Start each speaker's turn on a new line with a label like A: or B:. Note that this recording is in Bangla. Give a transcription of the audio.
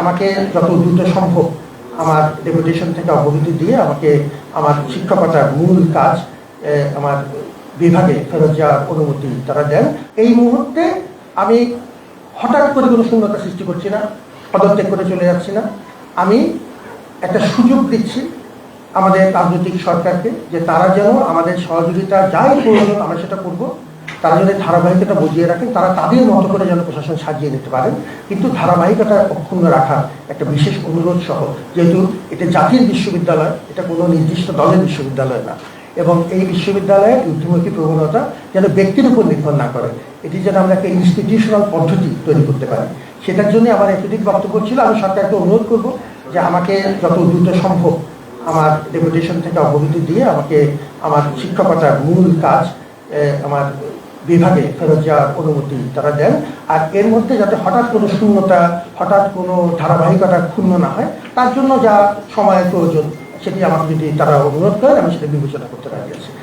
A: আমাকে যত দ্রুত সম্ভব আমার ডেপুটেশন থেকে অবগতি দিয়ে আমাকে আমার শিক্ষকতার মূল কাজ আমার বিভাগে ফেরত যাওয়ার অনুমতি তারা দেন। এই মুহূর্তে আমি হঠাৎ করে কোনো শূন্যতা সৃষ্টি করছি না, পদত্যাগ করে চলে যাচ্ছি না। আমি একটা সুযোগ দিচ্ছি আমাদের রাজনৈতিক সরকারকে যে তারা যেন আমাদের সহযোগিতা যাই প্রয়োজন আমরা সেটা করবো। তারা যদি ধারাবাহিকতা বজিয়ে রাখেন, তারা তাদের মতো করে যেন প্রশাসন সাজিয়ে নিতে পারেন, কিন্তু ধারাবাহিকতা অক্ষুণ্ণ রাখার একটা বিশেষ অনুরোধ সহ, যেহেতু এটা জাতির বিশ্ববিদ্যালয়, এটা কোনো নির্দিষ্ট দলের বিশ্ববিদ্যালয় না, এবং এই বিশ্ববিদ্যালয়ের ঊর্ধ্বমুখী প্রবণতা যেন ব্যক্তির উপর নির্ভর না করে, এটি যেন আমরা একটা ইনস্টিটিউশনাল পদ্ধতি তৈরি করতে পারি। সেটার জন্য আমার এতদিক বক্তব্য ছিল। আমি সরকারকে অনুরোধ করব যে আমাকে যত দ্রুত সম্ভব আমার ডেপুটেশন থেকে অবগতি দিয়ে আমাকে আমার শিক্ষকতার মূল কাজ আমার বিভাগে ফেরত যাওয়ার অনুমতি তারা দেন। আর এর মধ্যে যাতে হঠাৎ কোনো শূন্যতা, হঠাৎ কোনো ধারাবাহিকতা ক্ষুণ্ণ না হয়, তার জন্য যা সময়ের প্রয়োজন সেটি আমাকে যদি তারা অনুরোধ করেন আমি সেটা বিবেচনা করতে পারি।